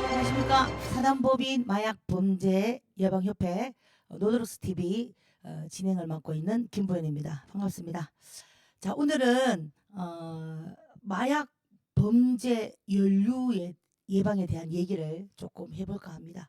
안녕하십니까. 사단법인 마약범죄 예방협회 노드록스 TV 진행을 맡고 있는 김부연입니다. 반갑습니다. 자, 오늘은 마약 범죄 연루의 예방에 대한 얘기를 조금 해볼까 합니다.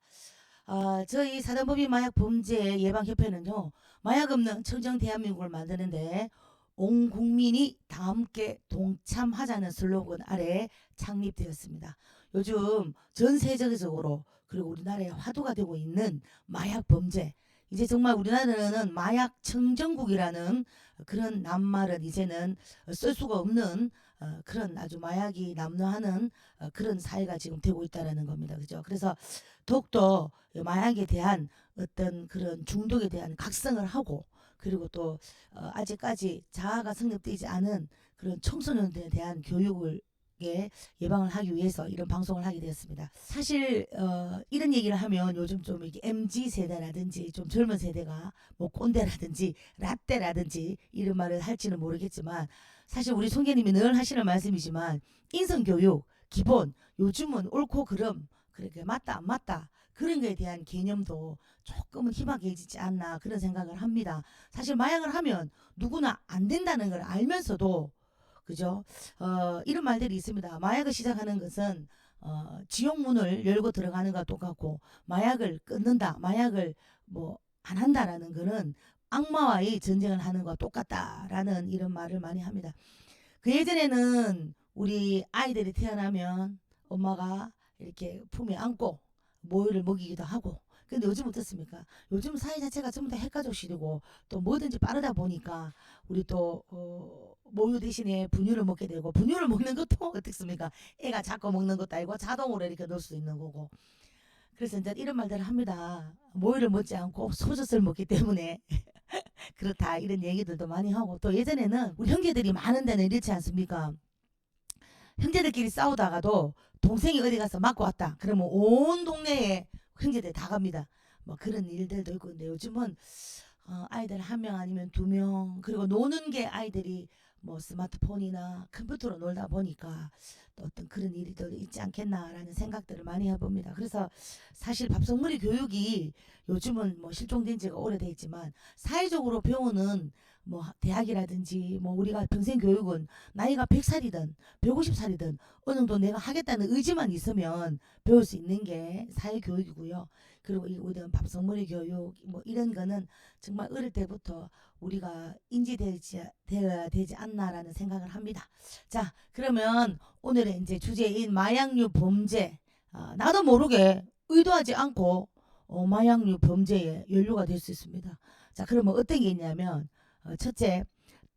저희 사단법인 마약범죄 예방협회는요, 마약 없는 청정 대한민국을 만드는데 온 국민이 다 함께 동참하자는 슬로건 아래 창립되었습니다. 요즘 전 세계적으로 그리고 우리나라에 화두가 되고 있는 마약 범죄, 이제 정말 우리나라는 마약 청정국이라는 그런 낱말은 이제는 쓸 수가 없는 그런 아주 마약이 남루하는 그런 사회가 지금 되고 있다라는 겁니다. 그죠? 그래서 더욱더 마약에 대한 어떤 그런 중독에 대한 각성을 하고, 그리고 또 아직까지 자아가 성립되지 않은 그런 청소년들에 대한 교육을 예방을 하기 위해서 이런 방송을 하게 되었습니다. 사실 이런 얘기를 하면 요즘 좀 이렇게 MZ 세대라든지 좀 젊은 세대가 뭐 꼰대라든지 라떼라든지 이런 말을 할지는 모르겠지만, 사실 우리 총재님이 늘 하시는 말씀이지만 인성교육 기본, 요즘은 옳고 그름, 그렇게 맞다 안 맞다 그런 거에 대한 개념도 조금은 희박해지지 않나 그런 생각을 합니다. 사실 마약을 하면 누구나 안 된다는 걸 알면서도, 그죠? 이런 말들이 있습니다. 마약을 시작하는 것은 지옥문을 열고 들어가는 것과 똑같고, 마약을 끊는다, 마약을 뭐 안 한다라는 거는 악마와의 전쟁을 하는 것과 똑같다라는 이런 말을 많이 합니다. 그 예전에는 우리 아이들이 태어나면 엄마가 이렇게 품에 안고 모유를 먹이기도 하고, 근데 요즘 어떻습니까? 요즘 사회 자체가 전부 다 핵가족시되고 또 뭐든지 빠르다 보니까 우리 또 모유 대신에 분유를 먹게 되고, 분유를 먹는 것도 어떻습니까? 애가 자꾸 먹는 것도 아니고 자동으로 이렇게 넣을 수 있는 거고. 그래서 이제 이런 말들을 합니다. 모유를 먹지 않고 소젖을 먹기 때문에 그렇다, 이런 얘기들도 많이 하고, 또 예전에는 우리 형제들이 많은 데는 이렇지 않습니까? 형제들끼리 싸우다가도 동생이 어디 가서 맞고 왔다 그러면 온 동네에 형제들 다 갑니다. 뭐 그런 일들도 있고. 근데 요즘은 아이들 한 명 아니면 두 명, 그리고 노는 게 아이들이 뭐 스마트폰이나 컴퓨터로 놀다 보니까 또 어떤 그런 일도 있지 않겠나라는 생각들을 많이 해봅니다. 그래서 사실 밥성무리 교육이 요즘은 뭐 실종된 지가 오래돼 있지만, 사회적으로 배우는 뭐 대학이라든지 뭐 우리가 평생 교육은 나이가 100살이든 150살이든 어느 정도 내가 하겠다는 의지만 있으면 배울 수 있는 게 사회교육이고요. 그리고 이런 밥성무리 교육 뭐 이런 거는 정말 어릴 때부터 우리가 되어야 되지 않나라는 생각을 합니다. 자, 그러면 오늘의 이제 주제인 마약류 범죄, 나도 모르게 의도하지 않고 마약류 범죄에 연루가 될 수 있습니다. 자, 그러면 어떤 게 있냐면, 첫째,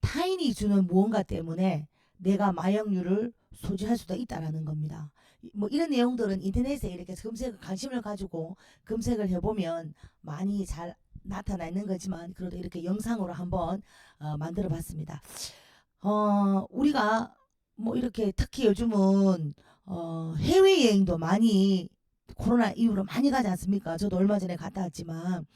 타인이 주는 무언가 때문에 내가 마약류를 소지할 수도 있다라는 겁니다. 뭐 이런 내용들은 인터넷에 이렇게 관심을 가지고 검색을 해보면 많이 잘 나타나 있는 거지만, 그래도 이렇게 영상으로 한번 만들어 봤습니다. 우리가 뭐 이렇게 특히 요즘은 해외여행도 많이 코로나 이후로 많이 가지 않습니까? 저도 얼마 전에 갔다 왔지만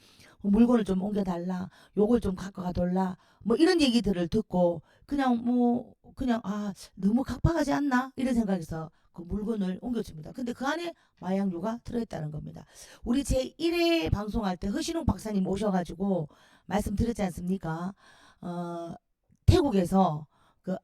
물건을 좀 옮겨달라, 요걸 좀 갖고 가달라, 뭐 이런 얘기들을 듣고 그냥 너무 각박하지 않나 이런 생각에서 그 물건을 옮겨줍니다. 근데 그 안에 마약류가 들어있다는 겁니다. 우리 제1회 방송할 때 허신웅 박사님 오셔가지고 말씀드렸지 않습니까? 태국에서 그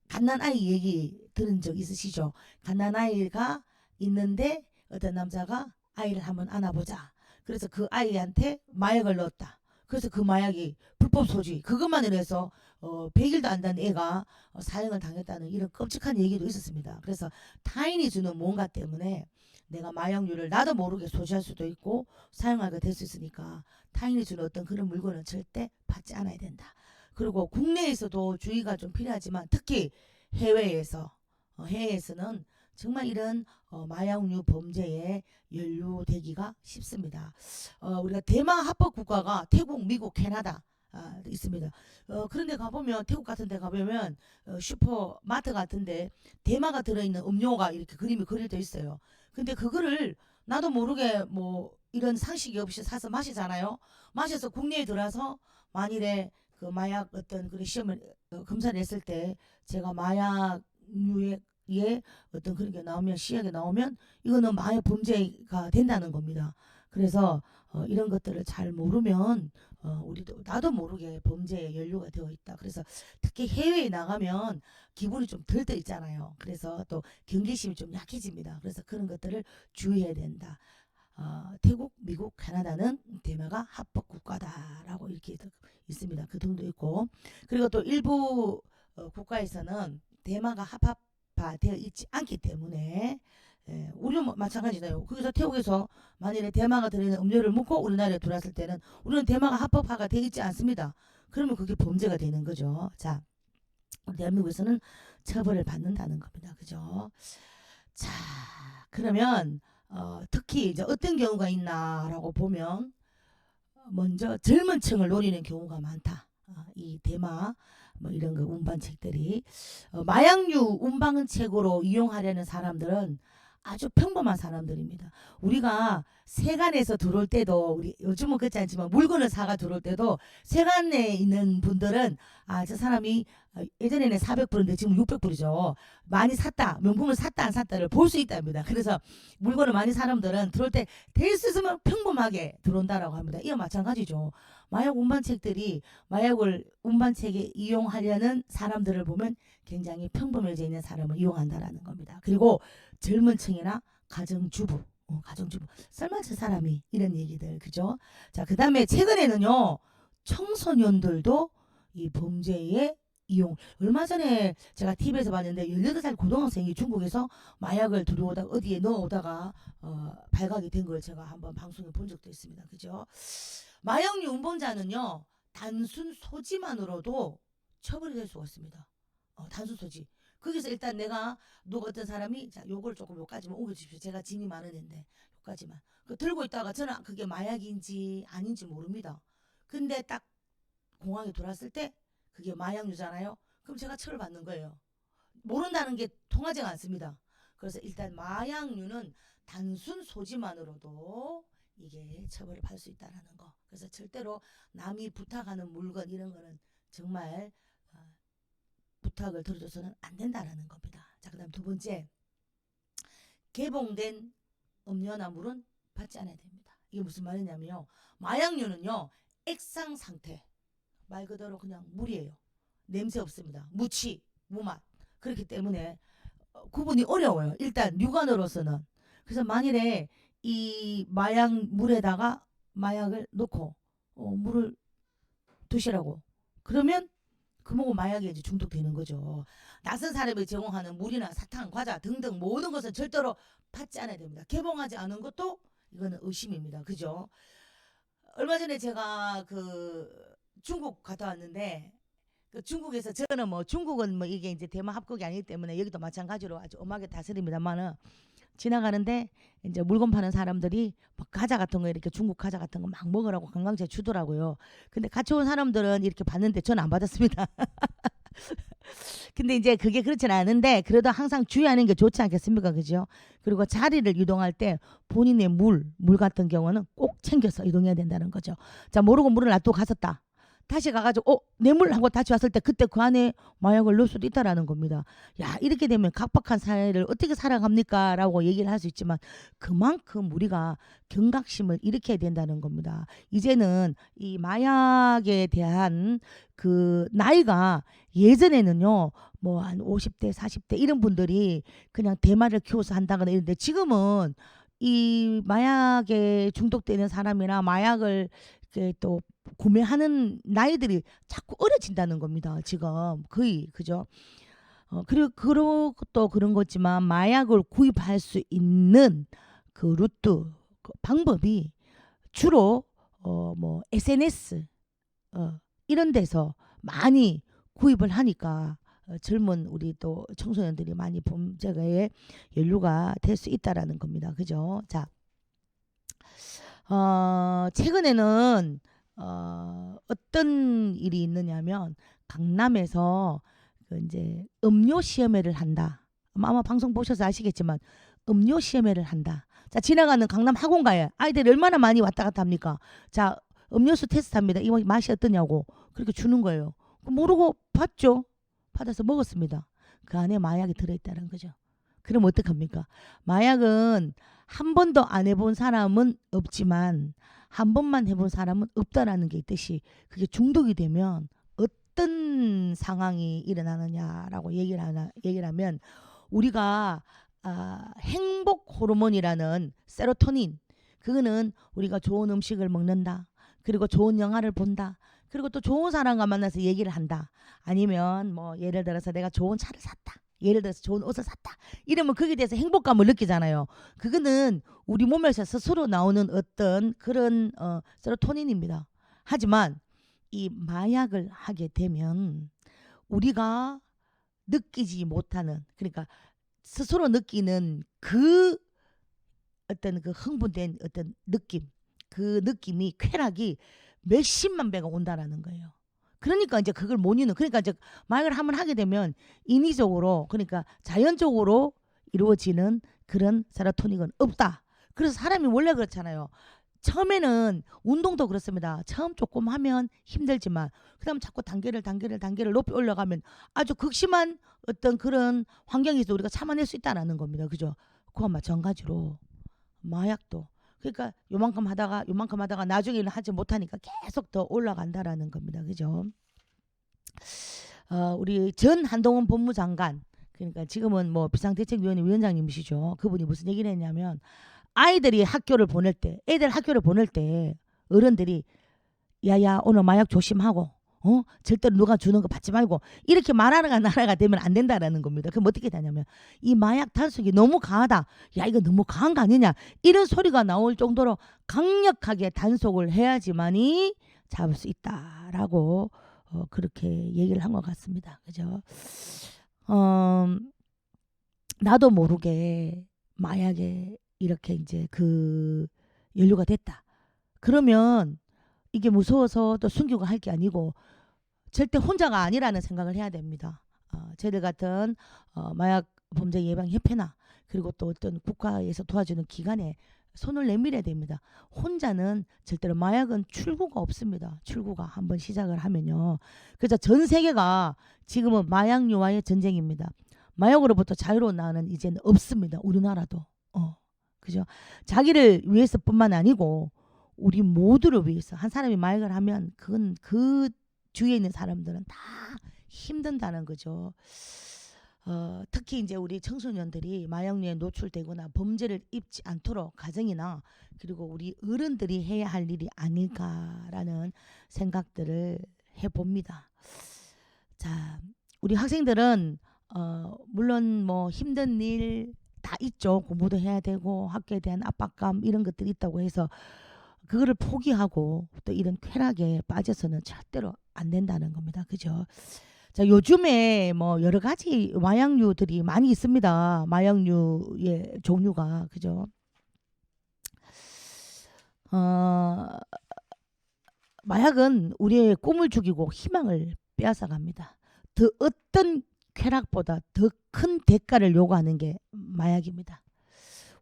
갓난 아이 얘기 들은 적 있으시죠? 갓난 아이가 있는데 어떤 남자가 아이를 한번 안아보자, 그래서 그 아이한테 마약을 넣었다. 그래서 그 마약이 불법 소지, 그것만으로 해서 100일도 안 된 애가 사형을 당했다는 이런 끔찍한 얘기도 있었습니다. 그래서 타인이 주는 뭔가 때문에 내가 마약류를 나도 모르게 소지할 수도 있고 사용하게 될 수 있으니까, 타인이 주는 어떤 그런 물건은 절대 받지 않아야 된다. 그리고 국내에서도 주의가 좀 필요하지만, 특히 해외에서는 정말 이런 마약류 범죄에 연루되기가 쉽습니다. 우리가 대마 합법 국가가 태국, 미국, 캐나다 있습니다. 그런데 가보면, 태국 같은 데 가보면 슈퍼마트 같은데 대마가 들어있는 음료가 이렇게 그림이 그려져 있어요. 근데 그거를 나도 모르게 뭐 이런 상식이 없이 사서 마시잖아요. 마셔서 국내에 들어와서 만일에 그 마약 어떤 그런 시험을 검사를 했을 때 제가 마약류에 어떤 그런 게 나오면 시약에 나오면 이거는 마약 범죄가 된다는 겁니다. 그래서 이런 것들을 잘 모르면 우리도 나도 모르게 범죄에 연루가 되어 있다. 그래서 특히 해외에 나가면 기분이 좀 들떠 있잖아요. 그래서 또 경계심이 좀 약해집니다. 그래서 그런 것들을 주의해야 된다. 태국, 미국, 캐나다는 대마가 합법 국가다라고 이렇게 있습니다. 그 등도 있고, 그리고 또 일부 국가에서는 대마가 합법화되어 있지 않기 때문에 우리는 마찬가지네요. 거기서 태국에서 만일에 대마가 들어있는 음료를 먹고 우리나라에 들어왔을 때는 우리는 대마가 합법화가 되어 있지 않습니다. 그러면 그게 범죄가 되는 거죠. 자, 대한민국에서는 처벌을 받는다는 겁니다. 그죠? 자, 그러면 특히 이제 어떤 경우가 있나라고 보면 먼저 젊은 층을 노리는 경우가 많다. 이 대마 뭐 이런 거 운반책들이 마약류 운반책으로 이용하려는 사람들은 아주 평범한 사람들입니다. 우리가 세관에서 들어올 때도 우리 요즘은 그렇지 않지만 물건을 사가 들어올 때도 세관에 있는 분들은 저 사람이 예전에는 400불인데 지금 600불이죠. 많이 샀다, 명품을 샀다 안 샀다를 볼 수 있답니다. 그래서 물건을 많이 사람들은 들어올 때 될 수 있으면 평범하게 들어온다라고 합니다. 이와 마찬가지죠. 마약 운반책들이 마약을 운반책에 이용하려는 사람들을 보면 굉장히 평범해져 있는 사람을 이용한다라는 겁니다. 그리고 젊은 층이나 가정주부, 설마 저 사람이 이런 얘기들, 그죠? 자, 그 다음에 최근에는요, 청소년들도 이 범죄에 이용. 얼마 전에 제가 TV에서 봤는데 18살 고등학생이 중국에서 마약을 들어오다가 어디에 넣어오다가 발각이 된 걸 제가 한번 방송에 본 적도 있습니다. 그죠? 마약류 운반자는요, 단순 소지만으로도 처벌이 될 수가 있습니다. 단순 소지. 거기서 일단 내가 누가 어떤 사람이 자 요걸 조금 요까지만 옮겨주십시오. 제가 짐이 많은데 요까지만. 들고 있다가 저는 그게 마약인지 아닌지 모릅니다. 근데 딱 공항에 들어왔을 때 그게 마약류잖아요. 그럼 제가 처벌받는 거예요. 모른다는 게 통하지가 않습니다. 그래서 일단 마약류는 단순 소지만으로도 이게 처벌을 받을 수 있다는 거. 그래서 절대로 남이 부탁하는 물건 이런 거는 정말 부탁을 들어줘서는 안 된다라는 겁니다. 자, 그 다음 두 번째, 개봉된 음료나 물은 받지 않아야 됩니다. 이게 무슨 말이냐면요, 마약류는요 액상 상태, 말 그대로 그냥 물이에요. 냄새 없습니다. 무취, 무맛. 그렇기 때문에 구분이 어려워요. 일단 육안으로서는. 그래서 만일에 이 마약 물에다가 마약을 넣고 물을 드시라고 그러면 그 먹고 마약에 이제 중독되는 거죠. 낯선 사람이 제공하는 물이나 사탕, 과자 등등 모든 것은 절대로 받지 않아야 됩니다. 개봉하지 않은 것도 이거는 의심입니다. 그죠? 얼마 전에 제가 중국 갔다 왔는데 중국에서 저는 뭐 중국은 뭐 이게 이제 대마 합국이 아니기 때문에 여기도 마찬가지로 아주 엄하게 다스립니다만은 지나가는데 이제 물건 파는 사람들이 막 과자 같은 거 이렇게 중국 과자 같은 거 막 먹으라고 관광지에 주더라고요. 근데 같이 온 사람들은 이렇게 받는데 저는 안 받았습니다. 근데 이제 그게 그렇진 않은데 그래도 항상 주의하는 게 좋지 않겠습니까? 그죠? 그리고 자리를 이동할 때 본인의 물 같은 경우는 꼭 챙겨서 이동해야 된다는 거죠. 자, 모르고 물을 놔두고 갔었다. 다시 가가지고 내 물 하고 다시 왔을 때 그때 그 안에 마약을 넣을 수도 있다라는 겁니다. 야, 이렇게 되면 각박한 사회를 어떻게 살아갑니까? 라고 얘기를 할 수 있지만 그만큼 우리가 경각심을 일으켜야 된다는 겁니다. 이제는 이 마약에 대한 그 나이가 예전에는요 뭐 한 50대 40대 이런 분들이 그냥 대마를 키워서 한다거나 이런데 지금은 이 마약에 중독되는 사람이나 마약을 이렇게 또 구매하는 나이들이 자꾸 어려진다는 겁니다. 지금 거의 그죠? 그리고 또 그런 거지만 마약을 구입할 수 있는 그 루트 그 방법이 주로 뭐 SNS 이런 데서 많이 구입을 하니까 젊은 우리 또 청소년들이 많이 범죄에 연루가 될 수 있다라는 겁니다. 그죠? 자, 최근에는 어떤 일이 있느냐면 강남에서 이제 음료 시험회를 한다. 아마 방송 보셔서 아시겠지만 음료 시험회를 한다. 자, 지나가는 강남 학원가에 아이들이 얼마나 많이 왔다 갔다 합니까? 자, 음료수 테스트합니다. 이 맛이 어떠냐고 그렇게 주는 거예요. 모르고 받죠. 받아서 먹었습니다. 그 안에 마약이 들어있다는 거죠. 그럼 어떡합니까? 마약은 한 번도 안 해본 사람은 없지만 한 번만 해본 사람은 없다라는 게 있듯이 그게 중독이 되면 어떤 상황이 일어나느냐라고 얘기를 하면 우리가 행복 호르몬이라는 세로토닌, 그거는 우리가 좋은 음식을 먹는다, 그리고 좋은 영화를 본다, 그리고 또 좋은 사람과 만나서 얘기를 한다, 아니면 뭐 예를 들어서 내가 좋은 차를 샀다, 예를 들어서 좋은 옷을 샀다, 이러면 거기에 대해서 행복감을 느끼잖아요. 그거는 우리 몸에서 스스로 나오는 어떤 그런 세로토닌입니다. 하지만 이 마약을 하게 되면 우리가 느끼지 못하는, 그러니까 스스로 느끼는 그 어떤 그 흥분된 어떤 느낌, 그 느낌이, 쾌락이 몇십만 배가 온다라는 거예요. 그러니까 이제 그걸 못 잊는, 그러니까 이제 마약을 한번 하게 되면 인위적으로, 그러니까 자연적으로 이루어지는 그런 세로토닌은 없다. 그래서 사람이 원래 그렇잖아요. 처음에는 운동도 그렇습니다. 처음 조금 하면 힘들지만 그다음 자꾸 단계를 높이 올라가면 아주 극심한 어떤 그런 환경에서 우리가 참아낼 수 있다라는 겁니다. 그죠? 그와 마찬가지로 마약도, 그러니까 요만큼 하다가 나중에는 하지 못하니까 계속 더 올라간다라는 겁니다. 그죠? 우리 전 한동훈 법무장관, 그러니까 지금은 뭐 비상대책위원회 위원장님이시죠. 그분이 무슨 얘기를 했냐면, 아이들이 학교를 보낼 때, 애들 학교를 보낼 때 어른들이 야야 오늘 마약 조심하고 절대로 누가 주는 거 받지 말고 이렇게 말하는 나라가 되면 안 된다라는 겁니다. 그럼 어떻게 되냐면 이 마약 단속이 너무 강하다, 야 이거 너무 강한 거 아니냐, 이런 소리가 나올 정도로 강력하게 단속을 해야지만이 잡을 수 있다라고 그렇게 얘기를 한 것 같습니다. 그죠? 나도 모르게 마약에 이렇게 이제 그 연루가 됐다. 그러면 이게 무서워서 또 숨기고 할 게 아니고 절대 혼자가 아니라는 생각을 해야 됩니다. 저희들 같은 마약 범죄 예방 협회나 그리고 또 어떤 국가에서 도와주는 기관에 손을 내밀어야 됩니다. 혼자는 절대로, 마약은 출구가 없습니다. 출구가 한번 시작을 하면요. 그래서 전 세계가 지금은 마약류와의 전쟁입니다. 마약으로부터 자유로운 나라는 이제는 없습니다. 우리나라도. 그죠? 자기를 위해서뿐만 아니고 우리 모두를 위해서. 한 사람이 마약을 하면 그건 그 주위에 있는 사람들은 다 힘든다는 거죠. 특히 이제 우리 청소년들이 마약류에 노출되거나 범죄를 입지 않도록 가정이나 그리고 우리 어른들이 해야 할 일이 아닐까라는 생각들을 해봅니다. 자, 우리 학생들은 물론 뭐 힘든 일 다 있죠. 공부도 해야 되고 학교에 대한 압박감 이런 것들이 있다고 해서 그거를 포기하고 또 이런 쾌락에 빠져서는 절대로 안 된다는 겁니다. 그죠? 자, 요즘에 뭐 여러 가지 마약류들이 많이 있습니다. 마약류의 종류가. 그죠? 마약은 우리의 꿈을 죽이고 희망을 빼앗아갑니다. 더 어떤 쾌락보다 더 큰 대가를 요구하는 게 마약입니다.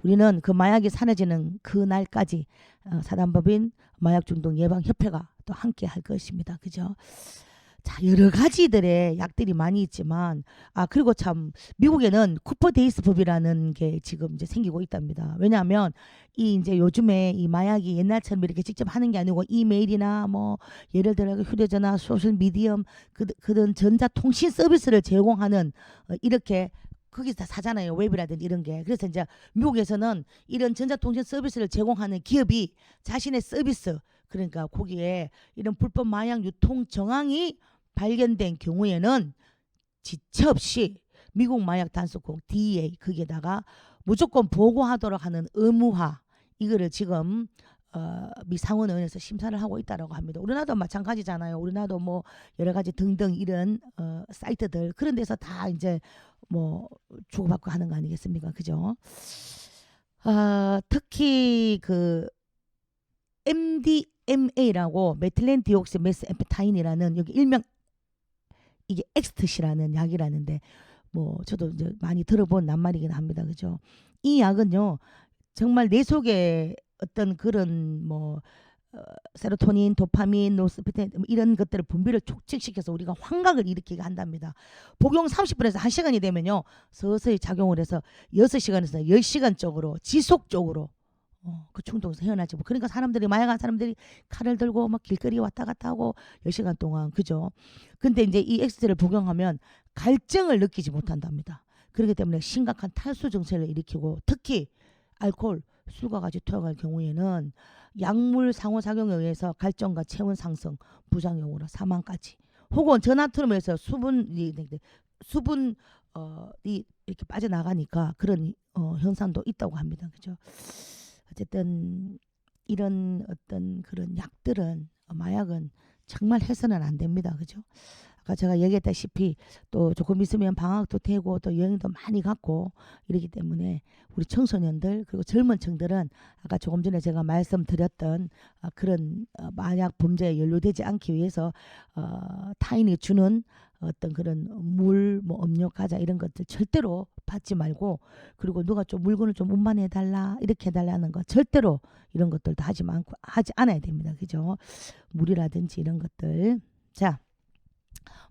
우리는 그 마약이 사라지는 그 날까지 사단법인 마약중독예방협회가 또 함께 할 것입니다. 그죠? 자, 여러 가지들의 약들이 많이 있지만 그리고 참 미국에는 쿠퍼데이스 법이라는 게 지금 이제 생기고 있답니다. 왜냐하면 이 이제 요즘에 이 마약이 옛날처럼 이렇게 직접 하는 게 아니고 이메일이나 뭐 예를 들어 휴대전화, 소셜 미디엄 그런 전자통신 서비스를 제공하는 이렇게 거기서 다 사잖아요. 웹이라든지 이런 게. 그래서 이제 미국에서는 이런 전자통신 서비스를 제공하는 기업이 자신의 서비스, 그러니까 거기에 이런 불법 마약 유통 정황이 발견된 경우에는 지체 없이 미국 마약 단속국 DEA 거기에다가 무조건 보고하도록 하는 의무화, 이거를 지금 미 상원의원에서 심사를 하고 있다라고 합니다. 우리나라도 마찬가지잖아요. 우리나라도 뭐 여러 가지 등등 이런 사이트들 그런 데서 다 이제 뭐 주고받고 하는 거 아니겠습니까? 그죠? 특히 그 MDMA라고 메틸렌 디옥시 메스앰페타인이라는 여기 일명 이게 엑스트시라는 약이라는데 뭐 저도 이제 많이 들어본 낱말이긴 합니다. 그죠? 이 약은요 정말 내 속에 어떤 그런 뭐 세로토닌, 도파민, 노스페틴 이런 것들을 분비를 촉진시켜서 우리가 환각을 일으키게 한답니다. 복용 30분에서 1시간이 되면요. 서서히 작용을 해서 6시간에서 10시간 쪽으로 지속적으로 그 충동에서 헤어나지. 그러니까 사람들이 마약한 사람들이 칼을 들고 막 길거리에 왔다 갔다 하고 10시간 동안 그죠. 근데 이제 이 엑스제를 복용하면 갈증을 느끼지 못한답니다. 그렇기 때문에 심각한 탈수 증세를 일으키고 특히 알코올, 술과 같이 투약할 경우에는 약물 상호작용에 의해서 갈증과 체온 상승, 부작용으로 사망까지 혹은 전하트륨에서 수분이 이렇게 빠져나가니까 그런 현상도 있다고 합니다. 그죠? 어쨌든 이런 어떤 그런 약들은 마약은 정말 해서는 안 됩니다. 그죠? 아까 제가 얘기했다시피 또 조금 있으면 방학도 되고 또 여행도 많이 갔고 이러기 때문에 우리 청소년들 그리고 젊은 층들은 아까 조금 전에 제가 말씀드렸던 그런 마약 범죄에 연루되지 않기 위해서 타인이 주는 어떤 그런 물, 뭐 음료, 과자 이런 것들 절대로 받지 말고 그리고 누가 좀 물건을 좀 운반해 달라 이렇게 해달라는 거 절대로 이런 것들도 하지 않아야 됩니다. 그죠? 물이라든지 이런 것들. 자.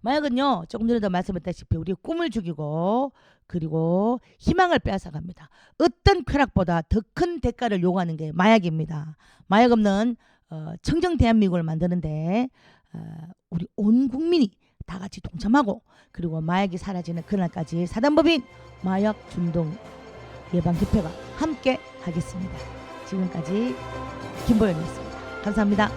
마약은요 조금 전에도 말씀했다시피 우리 꿈을 죽이고 그리고 희망을 빼앗아갑니다. 어떤 쾌락보다 더 큰 대가를 요구하는 게 마약입니다. 마약 없는 청정 대한민국을 만드는데 우리 온 국민이 다 같이 동참하고 그리고 마약이 사라지는 그날까지 사단법인 마약 중독 예방협회가 함께 하겠습니다. 지금까지 김보연이었습니다. 감사합니다.